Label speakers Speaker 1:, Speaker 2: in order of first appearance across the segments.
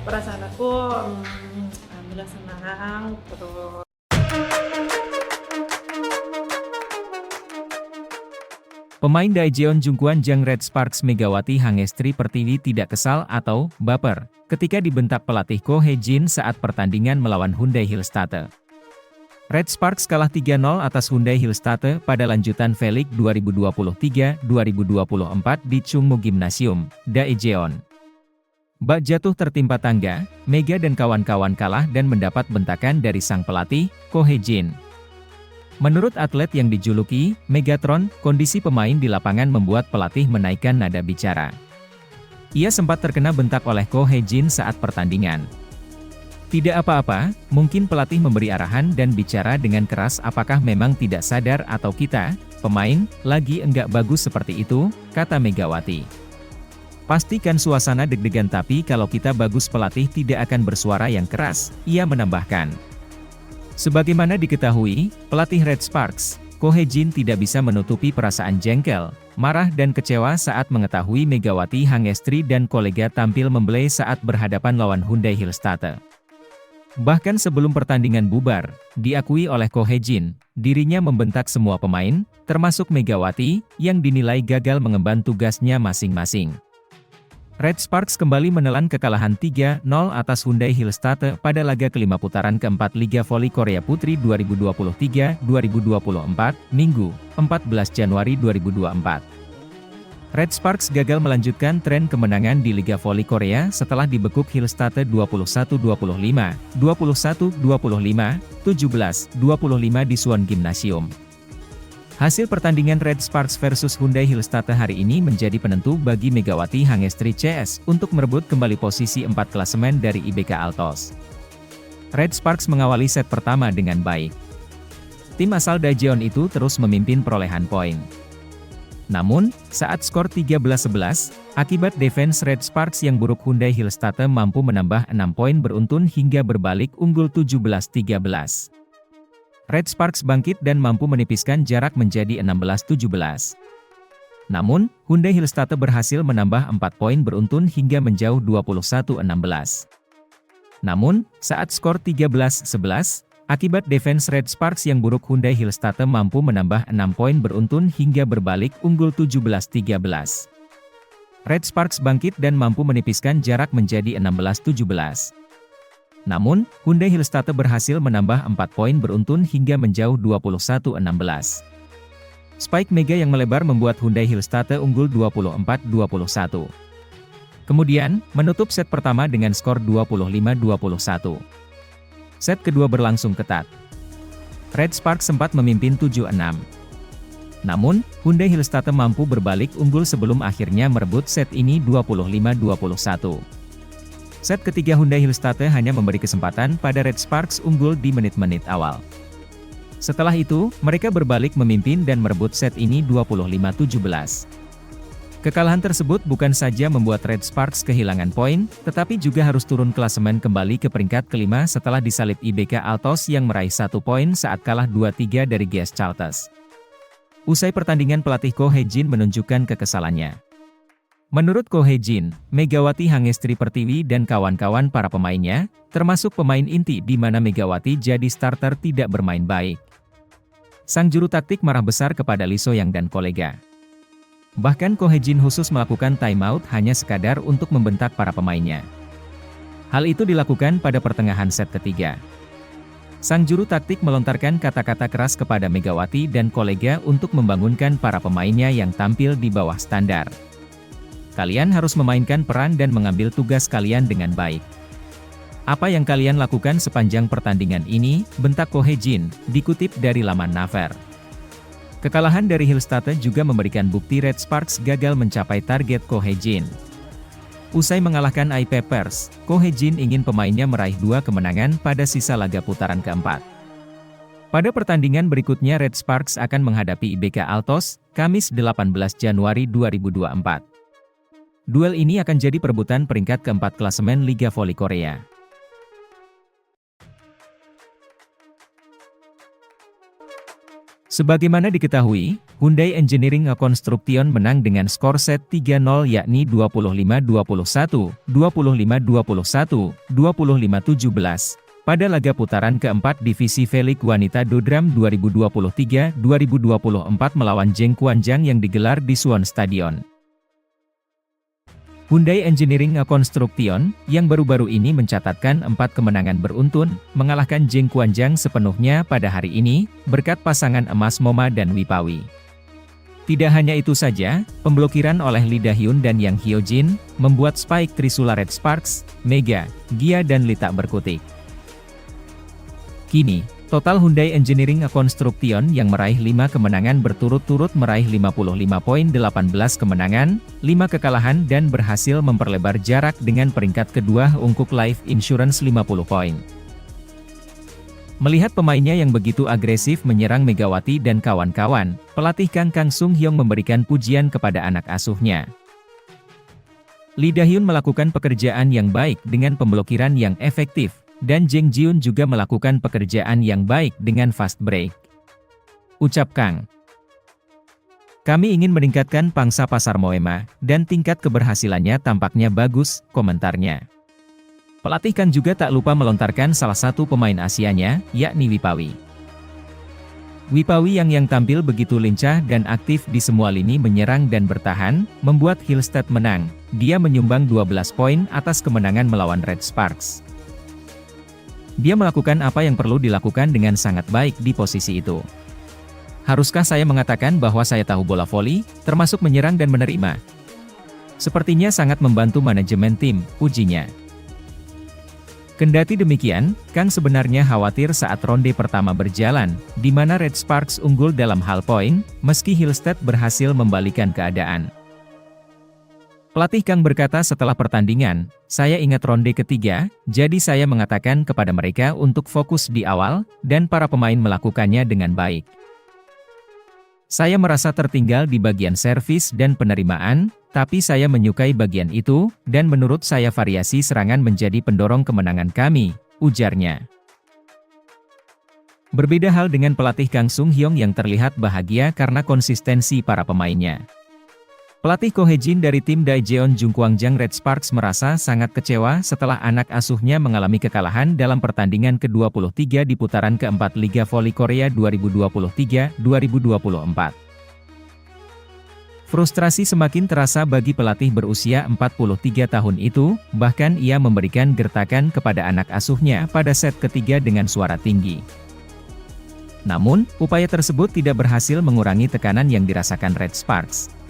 Speaker 1: Perasaan aku, alhamdulillah senang, terus
Speaker 2: Pemain Daejeon Jungkwan Jang Red Sparks Megawati Hangestri Pertiwi tidak kesal atau baper ketika dibentak pelatih Ko Hee-jin saat pertandingan melawan Hyundai Hillstatte. Red Sparks kalah 3-0 atas Hyundai Hillstatte pada lanjutan V-League 2023-2024 di Chungmu Gymnasium, Daejeon. Bak jatuh tertimpa tangga, Mega dan kawan-kawan kalah dan mendapat bentakan dari sang pelatih, Ko Hee-jin. Menurut atlet yang dijuluki Megatron, kondisi pemain di lapangan membuat pelatih menaikkan nada bicara. Ia sempat terkena bentak oleh Ko Hee-jin saat pertandingan. Tidak apa-apa, mungkin pelatih memberi arahan dan bicara dengan keras apakah memang tidak sadar atau kita, pemain, lagi enggak bagus seperti itu, kata Megawati. Pastikan suasana deg-degan tapi kalau kita bagus pelatih tidak akan bersuara yang keras, ia menambahkan. Sebagaimana diketahui, pelatih Red Sparks, Ko Hee-jin tidak bisa menutupi perasaan jengkel, marah dan kecewa saat mengetahui Megawati Hangestri dan kolega tampil membelai saat berhadapan lawan Hyundai Hillstatte. Bahkan sebelum pertandingan bubar, diakui oleh Ko Hee-jin, dirinya membentak semua pemain, termasuk Megawati, yang dinilai gagal mengemban tugasnya masing-masing. Red Sparks kembali menelan kekalahan 3-0 atas Hyundai Hillstatte pada laga kelima putaran keempat Liga Voli Korea Putri 2023-2024, Minggu, 14 Januari 2024. Red Sparks gagal melanjutkan tren kemenangan di Liga Voli Korea setelah dibekuk Hillstatte 21-25, 21-25, 17-25 di Suwon Gymnasium. Hasil pertandingan Red Sparks versus Hyundai Hillstatte hari ini menjadi penentu bagi Megawati Hangestri CS untuk merebut kembali posisi 4 klasemen dari IBK Altos. Red Sparks mengawali set pertama dengan baik. Tim asal Daejeon itu terus memimpin perolehan poin. Namun, saat skor 13-11, akibat defense Red Sparks yang buruk Hyundai Hillstatte mampu menambah 6 poin beruntun hingga berbalik unggul 17-13. Red Sparks bangkit dan mampu menipiskan jarak menjadi 16-17. Namun, Hyundai Hillstatte berhasil menambah 4 poin beruntun hingga menjauh 21-16. Namun, saat skor 13-11, akibat defense Red Sparks yang buruk Hyundai Hillstatte mampu menambah 6 poin beruntun hingga berbalik unggul 17-13. Red Sparks bangkit dan mampu menipiskan jarak menjadi 16-17. Namun, Hyundai Hillstatte berhasil menambah 4 poin beruntun hingga menjauh 21-16. Spike Mega yang melebar membuat Hyundai Hillstatte unggul 24-21. Kemudian, menutup set pertama dengan skor 25-21. Set kedua berlangsung ketat. Red Sparks sempat memimpin 7-6. Namun, Hyundai Hillstatte mampu berbalik unggul sebelum akhirnya merebut set ini 25-21. Set ketiga Hyundai Hillstatte hanya memberi kesempatan pada Red Sparks unggul di menit-menit awal. Setelah itu, mereka berbalik memimpin dan merebut set ini 25-17. Kekalahan tersebut bukan saja membuat Red Sparks kehilangan poin, tetapi juga harus turun klasemen kembali ke peringkat kelima setelah disalip IBK Altos yang meraih 1 poin saat kalah 2-3 dari GS Chartes. Usai pertandingan pelatih Ko Hee-jin menunjukkan kekesalannya. Menurut Ko Hee-jin, Megawati Hangestri Pertiwi dan kawan-kawan para pemainnya, termasuk pemain inti di mana Megawati jadi starter tidak bermain baik. Sang juru taktik marah besar kepada Lee So-young dan kolega. Bahkan Ko Hee-jin khusus melakukan timeout hanya sekadar untuk membentak para pemainnya. Hal itu dilakukan pada pertengahan set ketiga. Sang juru taktik melontarkan kata-kata keras kepada Megawati dan kolega untuk membangunkan para pemainnya yang tampil di bawah standar. Kalian harus memainkan peran dan mengambil tugas kalian dengan baik. Apa yang kalian lakukan sepanjang pertandingan ini, bentak Ko Hee-jin, dikutip dari laman Naver. Kekalahan dari Hillstatte juga memberikan bukti Red Sparks gagal mencapai target Ko Hee-jin. Usai mengalahkan IP Pers, Ko Hee-jin ingin pemainnya meraih 2 kemenangan pada sisa laga putaran keempat. Pada pertandingan berikutnya Red Sparks akan menghadapi IBK Altos, Kamis 18 Januari 2024. Duel ini akan jadi perebutan peringkat keempat klasemen Liga Voli Korea. Sebagaimana diketahui, Hyundai Engineering Construction menang dengan skor set 3-0 yakni 25-21, 25-21, 25-17. Pada laga putaran keempat Divisi Velik Wanita Dodram 2023-2024 melawan Zheng Quanjiang yang digelar di Suwon Stadion. Hyundai Engineering Construction, yang baru-baru ini mencatatkan 4 kemenangan beruntun, mengalahkan Zheng Quanjiang sepenuhnya pada hari ini, berkat pasangan emas Moma dan Wipawi. Tidak hanya itu saja, pemblokiran oleh Lee Da-hyun dan Yang Hyo-jin, membuat Spike Trisula Red Sparks, Mega, Gia dan Lee tak berkutik. Kini, total Hyundai Engineering Construction yang meraih 5 kemenangan berturut-turut meraih 55 poin 18 kemenangan, 5 kekalahan dan berhasil memperlebar jarak dengan peringkat kedua Ungkuk Life Insurance 50 poin. Melihat pemainnya yang begitu agresif menyerang Megawati dan kawan-kawan, pelatih Kang Sung Hyong memberikan pujian kepada anak asuhnya. Lee Da-hyun melakukan pekerjaan yang baik dengan pemblokiran yang efektif, dan Jeng Jiun juga melakukan pekerjaan yang baik dengan fast break. Ucap Kang. Kami ingin meningkatkan pangsa pasar Moema, dan tingkat keberhasilannya tampaknya bagus, komentarnya. Pelatih Kang juga tak lupa melontarkan salah satu pemain Asianya, yakni Wipawi. Wipawi yang tampil begitu lincah dan aktif di semua lini menyerang dan bertahan, membuat Hillstead menang. Dia menyumbang 12 poin atas kemenangan melawan Red Sparks. Dia melakukan apa yang perlu dilakukan dengan sangat baik di posisi itu. Haruskah saya mengatakan bahwa saya tahu bola voli, termasuk menyerang dan menerima? Sepertinya sangat membantu manajemen tim, ujinya. Kendati demikian, Kang sebenarnya khawatir saat ronde pertama berjalan, di mana Red Sparks unggul dalam hal poin, meski Hillstead berhasil membalikan keadaan. Pelatih Kang berkata setelah pertandingan, saya ingat ronde ketiga, jadi saya mengatakan kepada mereka untuk fokus di awal, dan para pemain melakukannya dengan baik. Saya merasa tertinggal di bagian servis dan penerimaan, tapi saya menyukai bagian itu, dan menurut saya variasi serangan menjadi pendorong kemenangan kami, ujarnya. Berbeda hal dengan pelatih Kang Sung Hyong yang terlihat bahagia karena konsistensi para pemainnya. Pelatih Ko Hae-jin dari tim Daejeon Jungkwangjang Red Sparks merasa sangat kecewa setelah anak asuhnya mengalami kekalahan dalam pertandingan ke-23 di putaran keempat Liga Voli Korea 2023-2024. Frustrasi semakin terasa bagi pelatih berusia 43 tahun itu, bahkan ia memberikan gertakan kepada anak asuhnya pada set ketiga dengan suara tinggi. Namun, upaya tersebut tidak berhasil mengurangi tekanan yang dirasakan Red Sparks.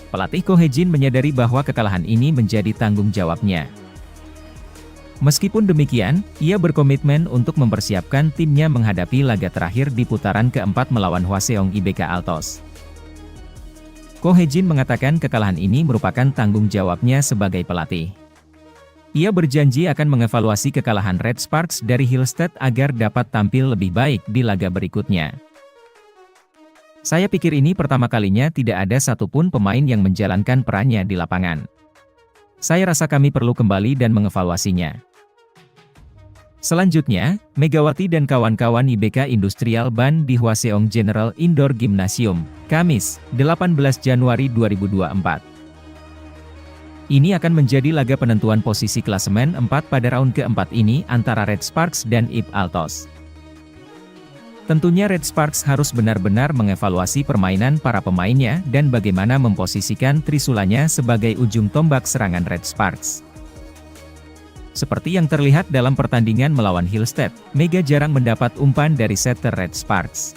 Speaker 2: Pelatih Ko Hae-jin menyadari bahwa kekalahan ini menjadi tanggung jawabnya. Meskipun demikian, ia berkomitmen untuk mempersiapkan timnya menghadapi laga terakhir di putaran keempat melawan Hwaseong IBK Altos. Ko Hae-jin mengatakan kekalahan ini merupakan tanggung jawabnya sebagai pelatih. Ia berjanji akan mengevaluasi kekalahan Red Sparks dari Hillstead agar dapat tampil lebih baik di laga berikutnya. Saya pikir ini pertama kalinya tidak ada satupun pemain yang menjalankan perannya di lapangan. Saya rasa kami perlu kembali dan mengevaluasinya. Selanjutnya, Megawati dan kawan-kawan IBK Industrial Ban di Hwaseong General Indoor Gymnasium, Kamis, 18 Januari 2024. Ini akan menjadi laga penentuan posisi klasemen 4 pada round keempat ini antara Red Sparks dan IB Altos. Tentunya Red Sparks harus benar-benar mengevaluasi permainan para pemainnya dan bagaimana memposisikan Trisulanya sebagai ujung tombak serangan Red Sparks. Seperti yang terlihat dalam pertandingan melawan Hillstead, Mega jarang mendapat umpan dari setter Red Sparks.